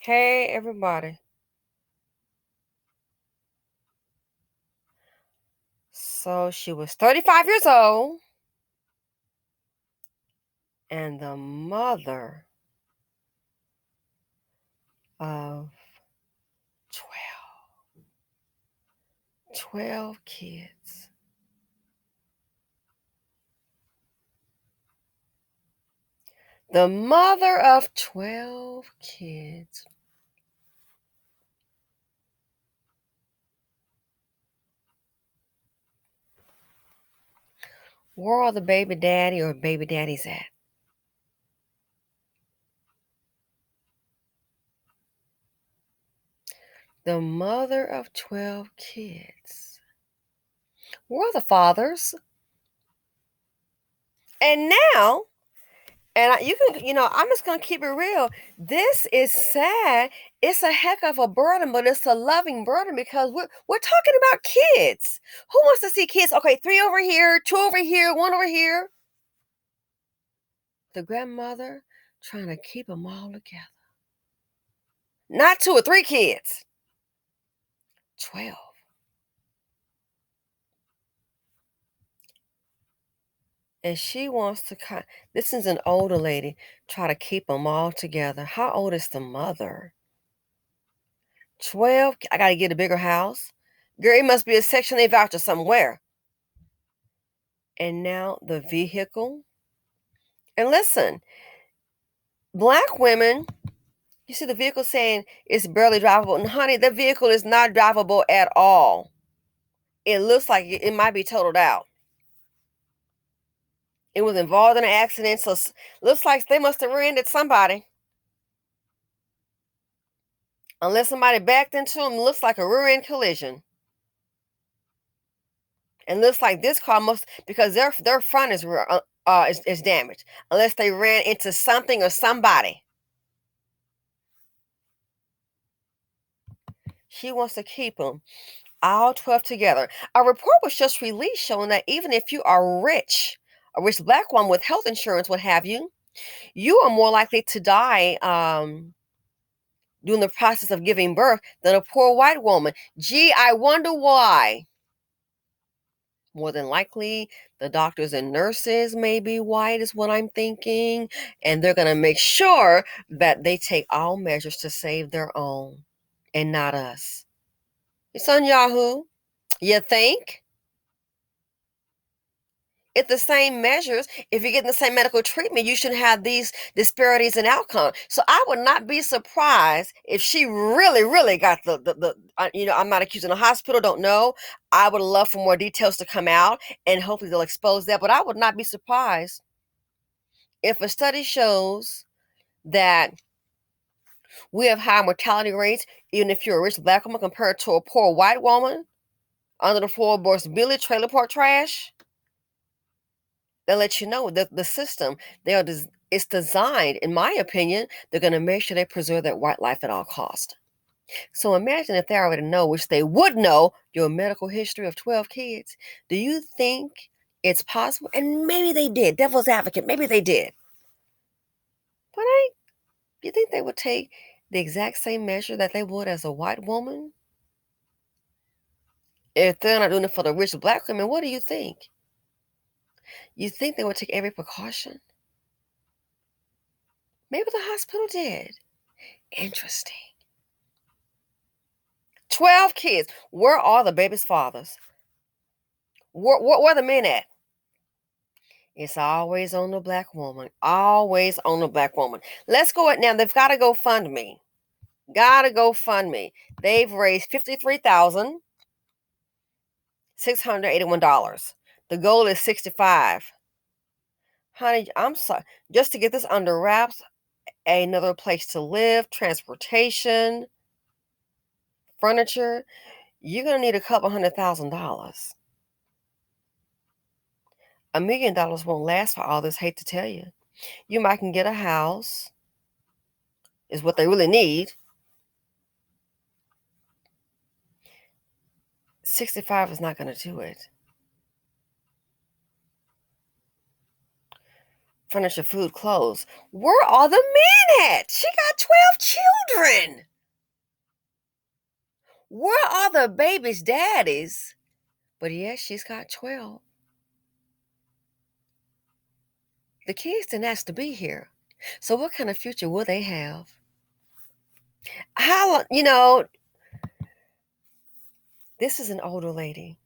Hey, everybody. So she was 35 years old and the mother of 12 kids. The mother of 12 kids. Where are the baby daddy or baby daddies at? The mother of 12 kids. Where are the fathers? And now, I'm just going to keep it real. This is sad. It's a heck of a burden, but it's a loving burden because we're talking about kids. Who wants to see kids? Okay, 3 over here, 2 over here, 1 over here. The grandmother trying to keep them all together. Not 2 or 3 kids. 12. And she wants to this is an older lady, try to keep them all together. How old is the mother? 12. I got to get a bigger house. Girl, it must be a Section 8 voucher somewhere. And now the vehicle. And listen, black women, you see the vehicle saying it's barely drivable. And honey, the vehicle is not drivable at all. It looks like it might be totaled out. It was involved in an accident, so looks like they must have rear-ended somebody. Unless somebody backed into them, looks like a rear-end collision. And looks like this car must, because their front is damaged. Unless they ran into something or somebody. She wants to keep them all 12 together. A report was just released showing that even if you are rich, a rich black woman with health insurance, what have you, you are more likely to die during the process of giving birth than a poor white woman. Gee, I wonder why. More than likely, the doctors and nurses may be white, is what I'm thinking. And they're going to make sure that they take all measures to save their own and not us. It's on Yahoo. You think? If the same measures, if you're getting the same medical treatment, you should have these disparities in outcome. So I would not be surprised if she really, really got I'm not accusing the hospital, don't know. I would love for more details to come out and hopefully they'll expose that. But I would not be surprised if a study shows that we have high mortality rates, even if you're a rich black woman compared to a poor white woman under the floorboards, Billy trailer park trash. They'll let you know that the system it's designed, in my opinion, they're going to make sure they preserve that white life at all cost. So imagine if they already know, which they would know, your medical history of 12 kids. Do you think it's possible? And maybe they did. Devil's advocate, maybe they did. But you think they would take the exact same measure that they would as a white woman? If they're not doing it for the rich black women, what do you think? You think they would take every precaution? Maybe the hospital did. Interesting. 12 kids. Where are the baby's fathers? Where the men at? It's always on the black woman. Always on the black woman. Let's go at now. They've got to go fund me. Gotta go fund me. They've raised $53,681. The goal is 65. Honey, I'm sorry. Just to get this under wraps, another place to live, transportation, furniture, you're gonna need a couple $100,000. $1 million won't last for all this, hate to tell you. You might can get a house, is what they really need. 65 is not going to do it. Furniture, food, clothes. Where are the men at? She got 12 children. Where are the baby's daddies? But yes, she's got 12. The kids didn't ask to be here. So what kind of future will they have? How, this is an older lady.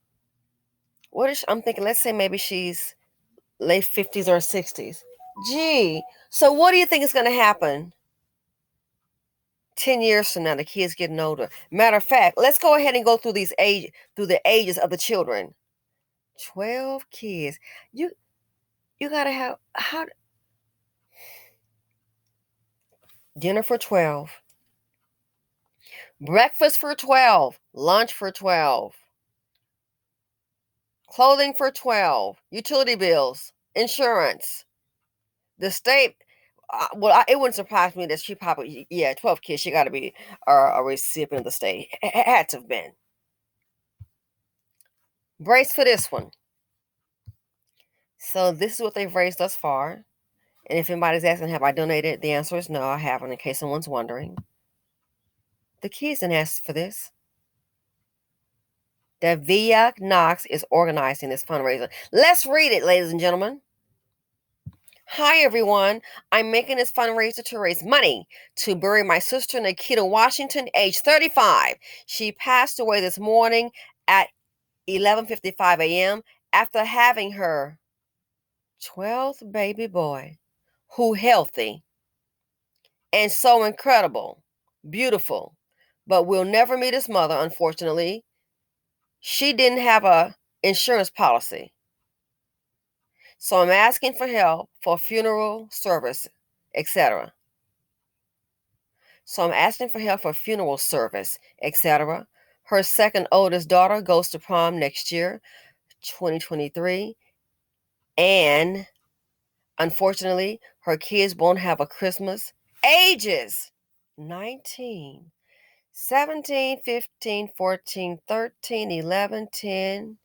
What is I'm thinking, let's say maybe she's late 50s or 60s. Gee, so what do you think is going to happen 10 years from now? The kids getting older. Matter of fact, let's go ahead and go through through the ages of the children. 12 kids. You got to have dinner for 12, breakfast for 12, lunch for 12, clothing for 12, utility bills, insurance. The state, it wouldn't surprise me that she probably, yeah, 12 kids, she got to be a recipient of the state. Had to have been. Brace for this one. So this is what they've raised thus far. And if anybody's asking, have I donated? The answer is no, I haven't, in case someone's wondering. The kids didn't ask for this. That Via Knox is organizing this fundraiser. Let's read it, ladies and gentlemen. Hi, everyone. I'm making this fundraiser to raise money to bury my sister, Nikita Washington, age 35. She passed away this morning at 11:55 a.m. after having her 12th baby boy, who healthy and so incredible, beautiful, but will never meet his mother, unfortunately. She didn't have a insurance policy. So I'm asking for help for funeral service, etc. etc. Her second oldest daughter goes to prom next year, 2023, and unfortunately, her kids won't have a Christmas. Ages 19, 17, 15, 14, 13, 11, 10,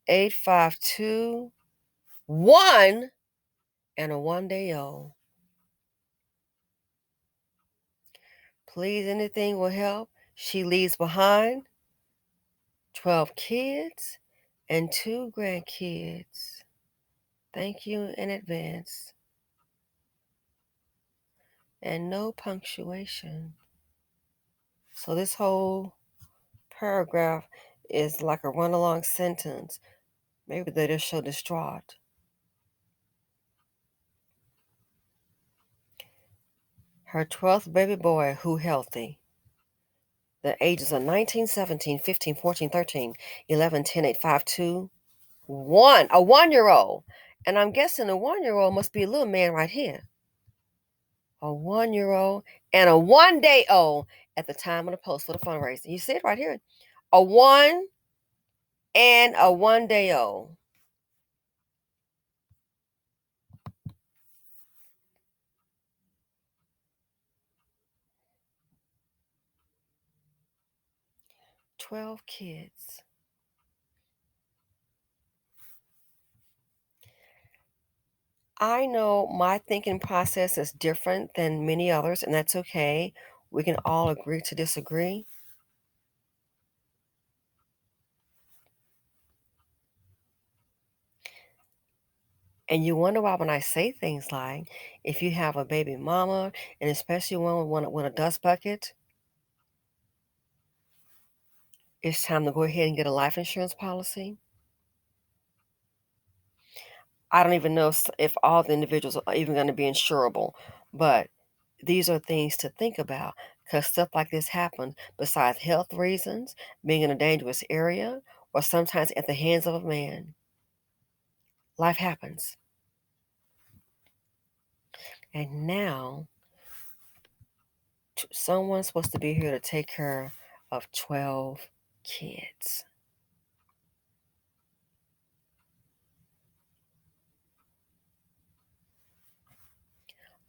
8, 5, 2, 1, and a 1-day old. Please, anything will help. She leaves behind 12 kids and 2 grandkids. Thank you in advance. And no punctuation. So this whole paragraph is like a run along sentence. Maybe they're just so distraught. Her 12th baby boy, who healthy. The ages are 19, 17, 15, 14, 13, 11, 10, 8, 5, 2, 1. A 1-year-old. And I'm guessing a 1-year-old must be a little man right here. A 1-year-old and a 1-day old at the time of the post for the fundraiser. You see it right here. A 1 and a 1-day old. "12 kids." I know my thinking process is different than many others, and that's okay. We can all agree to disagree. And you wonder why when I say things like, if you have a baby mama, and especially one with a dust bucket, it's time to go ahead and get a life insurance policy. I don't even know if all the individuals are even going to be insurable, but these are things to think about because stuff like this happens besides health reasons, being in a dangerous area, or sometimes at the hands of a man. Life happens. And now, someone's supposed to be here to take care of 12 kids.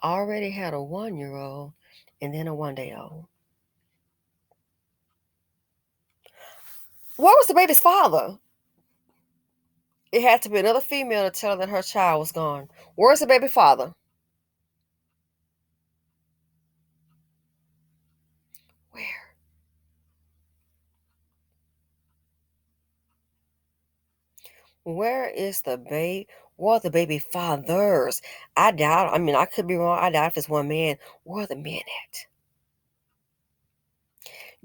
Already had a 1-year-old and then a 1-day old. Where was the baby's father? It had to be another female to tell her that her child was gone. Where's the baby father? Where? Where is the baby? Where are the baby fathers? I doubt. I mean, I could be wrong. I doubt if it's one man. Where are the men at?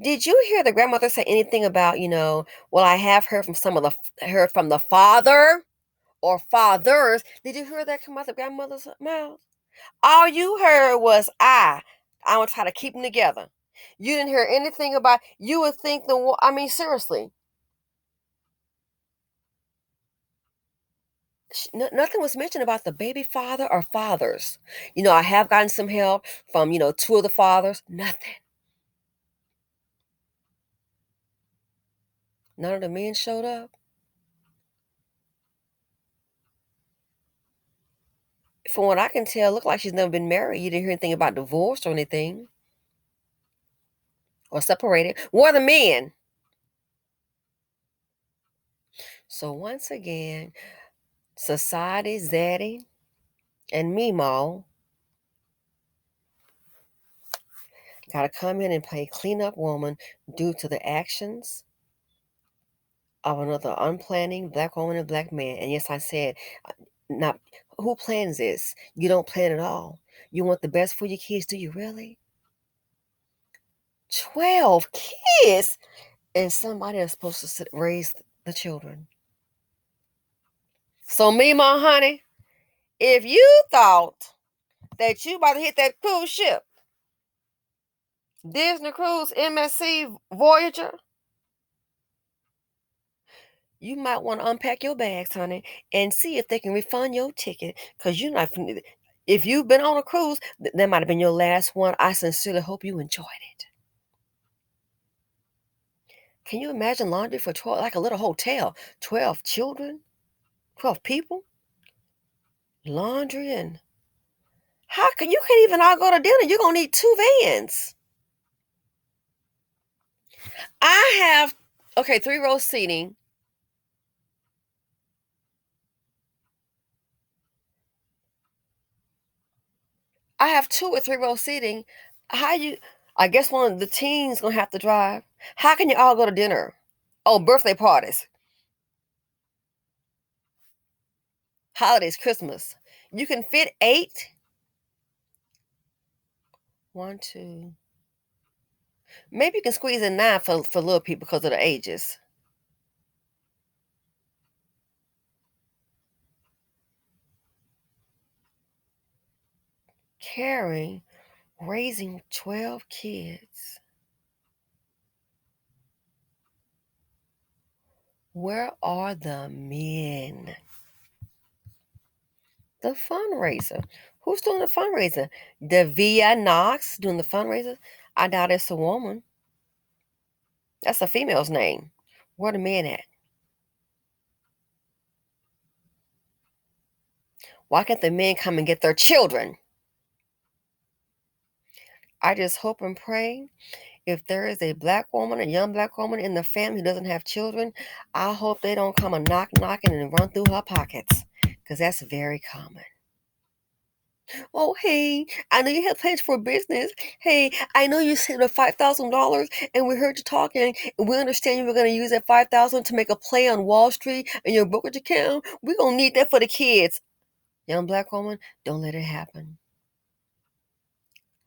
Did you hear the grandmother say anything about, well, I have heard from heard from the father or fathers. Did you hear that come out the grandmother's mouth? All you heard was I want to try to keep them together. You didn't hear anything about. You would think I mean, seriously, nothing was mentioned about the baby father or fathers. I have gotten some help from two of the fathers. Nothing. None of the men showed up. From what I can tell, look like she's never been married. You didn't hear anything about divorce or anything or separated. Where are the men? So once again, Society, Zaddy, and MeeMaw got to come in and play cleanup woman due to the actions of another unplanning black woman and black man. And yes, I said, not who plans this? You don't plan at all. You want the best for your kids, do you really? 12 kids! And somebody is supposed to raise the children. So, MeeMaw, honey, if you thought that you about to hit that cruise ship, Disney Cruise, MSC, Voyager, you might want to unpack your bags, honey, and see if they can refund your ticket. Because you're not, if you've been on a cruise, that might have been your last one. I sincerely hope you enjoyed it. Can you imagine laundry for 12, like a little hotel, 12 children, 12 people? Laundry and you can't even all go to dinner. You're going to need two vans. I have, okay, 3 row seating. I have 2 or 3 row seating. I guess one of the teens gonna have to drive. How can you all go to dinner? Oh, birthday parties, holidays, Christmas. You can fit 8. One, two. Maybe you can squeeze in 9 for little people because of the ages. Caring, raising 12 kids. Where are the men? The fundraiser. Who's doing the fundraiser? Davia Knox doing the fundraiser? I doubt it's a woman. That's a female's name. Where the men at? Why can't the men come and get their children? I just hope and pray if there is a black woman, a young black woman in the family who doesn't have children, I hope they don't come and knocking and run through her pockets because that's very common. Oh, hey, I know you have plans for business. Hey, I know you saved up $5,000 and we heard you talking and we understand you were going to use that 5,000 to make a play on Wall Street and your brokerage account. We're going to need that for the kids. Young black woman, don't let it happen.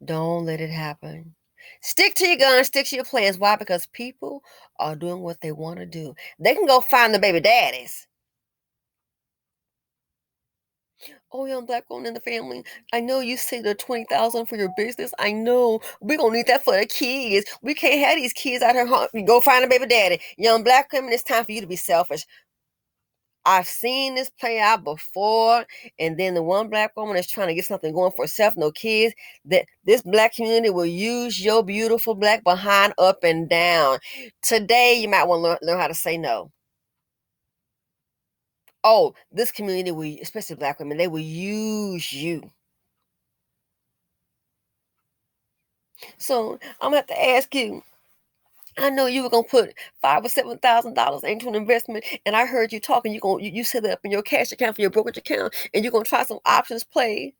Don't let it happen. Stick to your guns, stick to your plans. Why? Because people are doing what they want to do. They can go find the baby daddies. Oh, young black woman in the family. I know you say the 20,000 for your business. I know we're gonna need that for the kids. We can't have these kids out here. Go find a baby daddy. Young black woman, it's time for you to be selfish. I've seen this play out before, and then the one black woman is trying to get something going for herself, no kids. That this black community will use your beautiful black behind up and down. Today, you might want to learn how to say no. Oh, this community will, especially black women, they will use you. So I'm gonna have to ask you: I know you were gonna put $5,000 or $7,000 into an investment, and I heard you talking. You set it up in your cash account for your brokerage account, and you're gonna try some options play.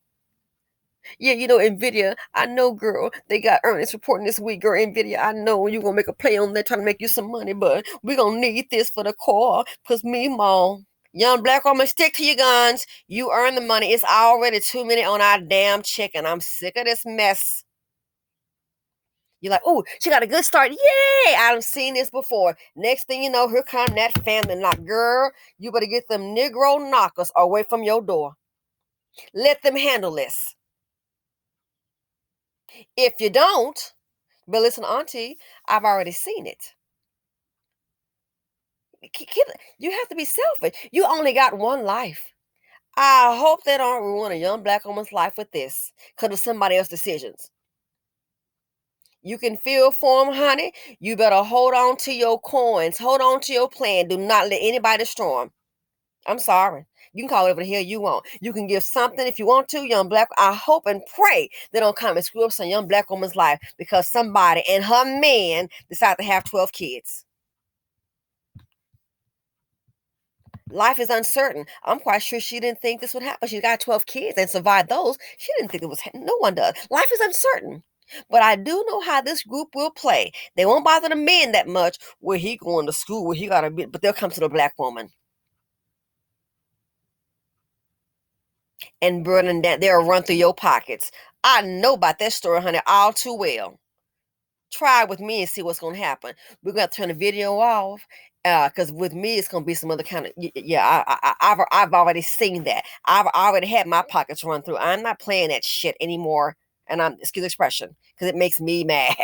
Yeah, Nvidia. I know, girl. They got earnings reporting this week, girl. Nvidia. I know you're gonna make a play on that, trying to make you some money, but we're gonna need this for the core. Cause MeeMaw. Young black woman, stick to your guns. You earn the money. It's already 2 minutes on our damn chicken. I'm sick of this mess. You're like, oh, she got a good start. Yay! I've seen this before. Next thing you know, here come that family knock. Girl, you better get them Negro knockers away from your door. Let them handle this. If you don't, but listen, Auntie, I've already seen it. You have to be selfish. You only got one life. I hope they don't ruin a young black woman's life with this because of somebody else's decisions. You can feel for them, honey. You better hold on to your coins. Hold on to your plan. Do not let anybody destroy them. I'm sorry. You can call it whatever the hell you want. You can give something if you want to, young black. I hope and pray they don't come and screw up some young black woman's life because somebody and her man decide to have 12 kids. Life is uncertain. I'm quite sure she didn't think this would happen. She got 12 kids and survived those. She didn't think it was, no one does. Life is uncertain. But I do know how this group will play. They won't bother the men that much where he going to school, where he got to be, but they'll come to the black woman and burning down. They'll run through your pockets. I know about that story, honey, all too well. Try with me and see what's gonna happen. We're gonna turn the video off, because with me it's gonna be some other kind of yeah. I've already seen that. I've already had my pockets run through. I'm not playing that shit anymore. And I'm excuse the expression because it makes me mad.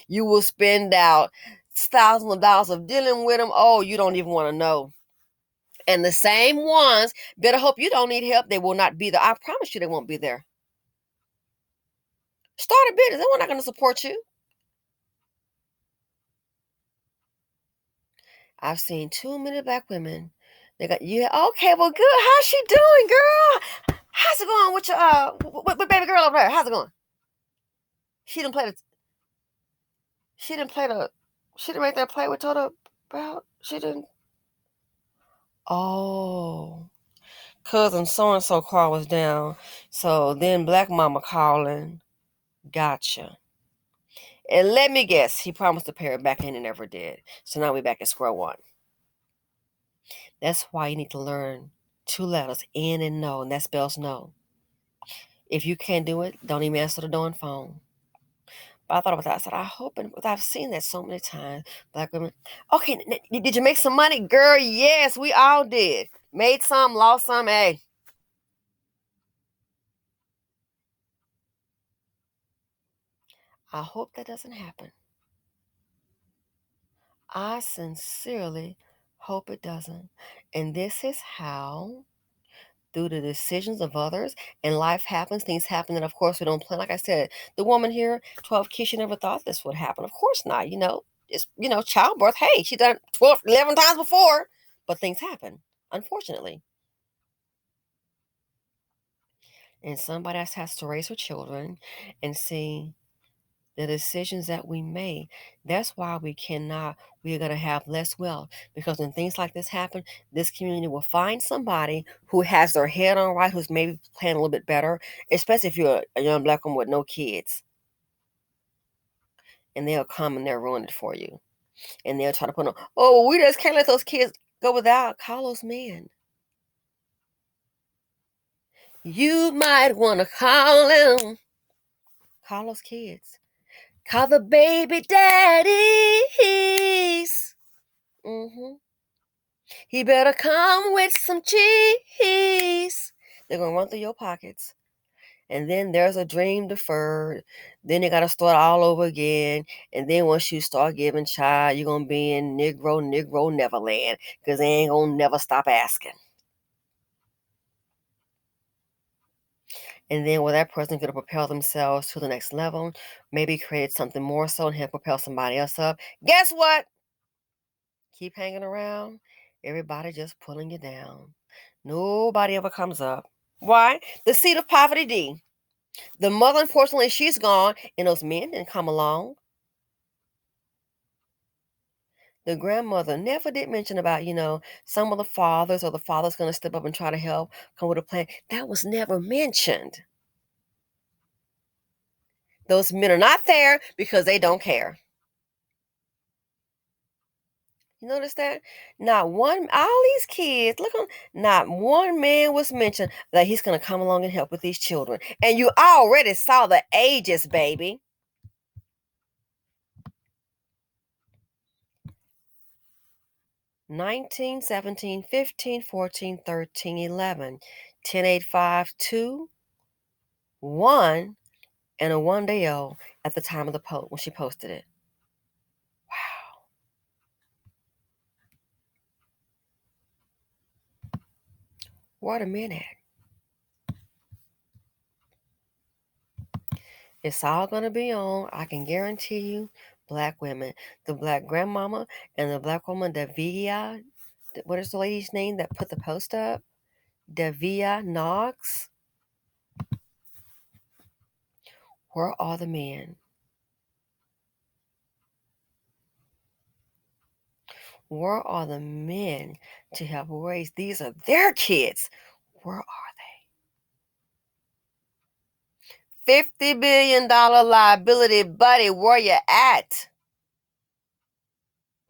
You will spend out thousands of dollars of dealing with them. Oh, you don't even want to know. And the same ones better hope you don't need help. They will not be there. I promise you, they won't be there. Start a business. They're not going to support you. I've seen too many black women. They got okay, well, good. How's she doing, girl? How's it going with your with baby girl over there? How's it going? She didn't play the she didn't play the she didn't make that play with Toto about she didn't oh cousin so and so car was down. So then black mama calling. Gotcha. And let me guess, he promised to pay her back and he never did. So now we're back at square one. That's why you need to learn two letters, N and no, and that spells no. If you can't do it, don't even answer the darn phone. But I thought about that. I said, I hope, and I've seen that so many times. Black women, okay, did you make some money? Girl, yes, we all did. Made some, lost some, hey. I hope that doesn't happen. I sincerely hope it doesn't. And this is how through the decisions of others and life happens, things happen that of course we don't plan. Like I said, the woman here, 12 kids, she never thought this would happen. Of course not, it's childbirth. Hey, she done it 12 11 times before, but things happen, unfortunately. And somebody else has to raise her children and see the decisions that we make. That's why we're going to have less wealth. Because when things like this happen, this community will find somebody who has their head on right, who's maybe playing a little bit better, especially if you're a young black woman with no kids. And they'll come and they'll ruin it for you. And they'll try to put on, oh, we just can't let those kids go without. Call those men. You might want to call them. Call those kids. Call the baby daddies. Mm-hmm. He better come with some cheese. They're going to run through your pockets. And then there's a dream deferred. Then you got to start all over again. And then once you start giving child, you're going to be in Negro Neverland. Because they ain't going to never stop asking. And then where that person going to propel themselves to the next level, maybe create something more so and help propel somebody else up. Guess what? Keep hanging around. Everybody just pulling you down. Nobody ever comes up. Why? The seed of poverty, D. The mother, unfortunately, she's gone, and those men didn't come along. The grandmother never did mention about, some of the fathers or the father's going to step up and try to help, come with a plan. That was never mentioned. Those men are not there because they don't care. You notice that? Not one, all these kids, look, not one man was mentioned that he's going to come along and help with these children. And you already saw the ages, baby. 19, 17, 15, 14, 13, 11, 10, 8, 5, 2, 1, and a 1 day old at the time of the post when she posted it. Wow. Where the men at? It's all going to be on, I can guarantee you, black women. The black grandmama and the black woman, Davia, what is the lady's name that put the post up? Davia Knox. Where are the men? Where are the men to help raise? These are their kids. Where are they? $50 billion liability, buddy. Where you at?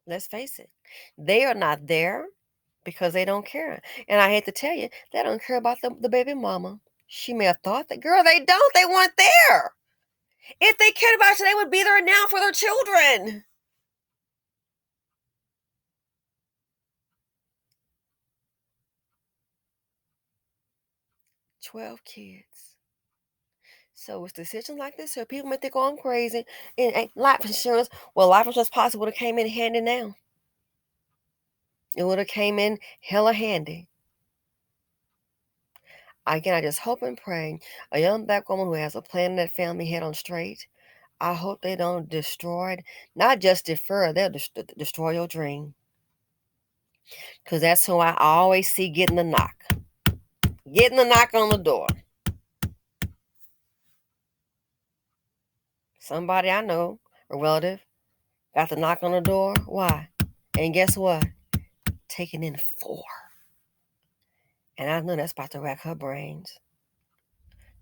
Let's face it. They are not there because they don't care. And I hate to tell you, they don't care about the baby mama. She may have thought that, girl, they don't. They weren't there. If they cared about you, they would be there now for their children. 12 kids. So it's decisions like this. So people may think, oh, I'm crazy. And life insurance, well, life insurance policy would have came in handy now. It would have came in hella handy. Again, I just hope and pray a young black woman who has a plan in that family head on straight. I hope they don't destroy it, not just defer, they'll destroy your dream. Because that's who I always see getting the knock. Getting the knock on the door. Somebody I know, a relative, got the knock on the door. Why? And guess what? Taking in 4. And I know that's about to rack her brains.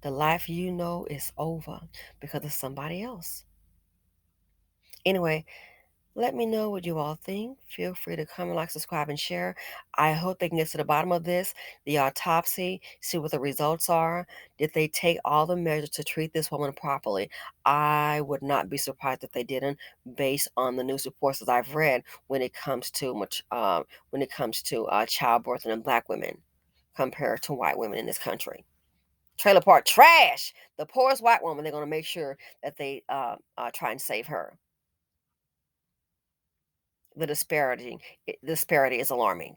The life you know is over because of somebody else. Anyway, let me know what you all think. Feel free to comment, like, subscribe, and share. I hope they can get to the bottom of this, the autopsy, see what the results are. Did they take all the measures to treat this woman properly? I would not be surprised if they didn't, based on the news reports that I've read when it comes to childbirth in black women compared to white women in this country. Trailer park trash. The poorest white woman, they're going to make sure that they try and save her. The disparity is alarming.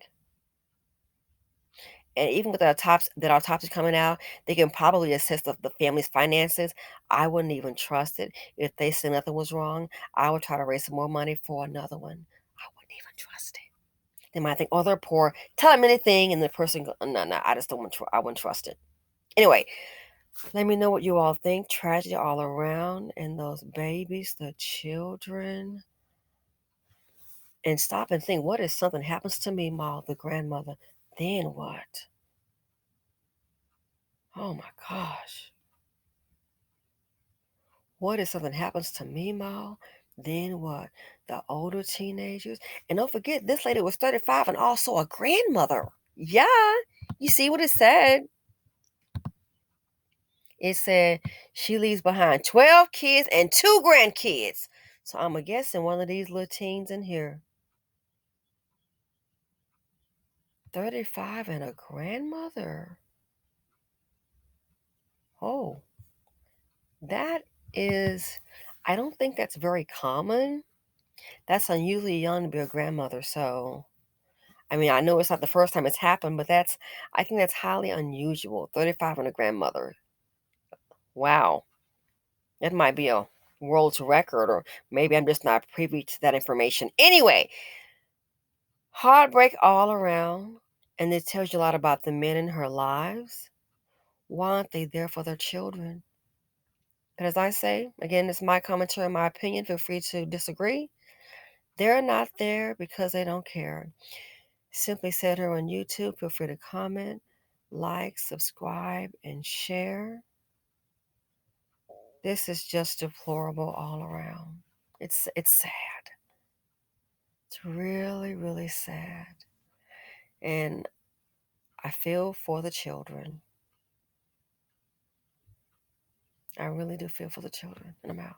And even with that autopsy coming out, they can probably assess the family's finances. I wouldn't even trust it. If they said nothing was wrong, I would try to raise some more money for another one. I wouldn't even trust it. They might think, oh, they're poor. Tell them anything, and the person go, no, no, I just don't want. I wouldn't trust it. Anyway, let me know what you all think. Tragedy all around, and those babies, the children. And stop and think, what if something happens to MeeMaw, the grandmother? Then what? Oh my gosh. What if something happens to MeeMaw? Then what? The older teenagers? And don't forget, this lady was 35 and also a grandmother. Yeah. You see what it said? It said she leaves behind 12 kids and 2 grandkids. So I'm guessing one of these little teens in here. 35 and a grandmother. Oh, that is, I don't think that's very common. That's unusually young to be a grandmother. So, I mean, I know it's not the first time it's happened, but I think that's highly unusual. 35 and a grandmother. Wow. That might be a world's record, or maybe I'm just not privy to that information. Anyway, heartbreak all around. And it tells you a lot about the men in her lives. Why aren't they there for their children? But as I say, again, it's my commentary, my opinion. Feel free to disagree. They're not there because they don't care. Simply said her on YouTube. Feel free to comment, like, subscribe, and share. This is just deplorable all around. It's sad. It's really, really sad. And I feel for the children. I really do feel for the children. And I'm out.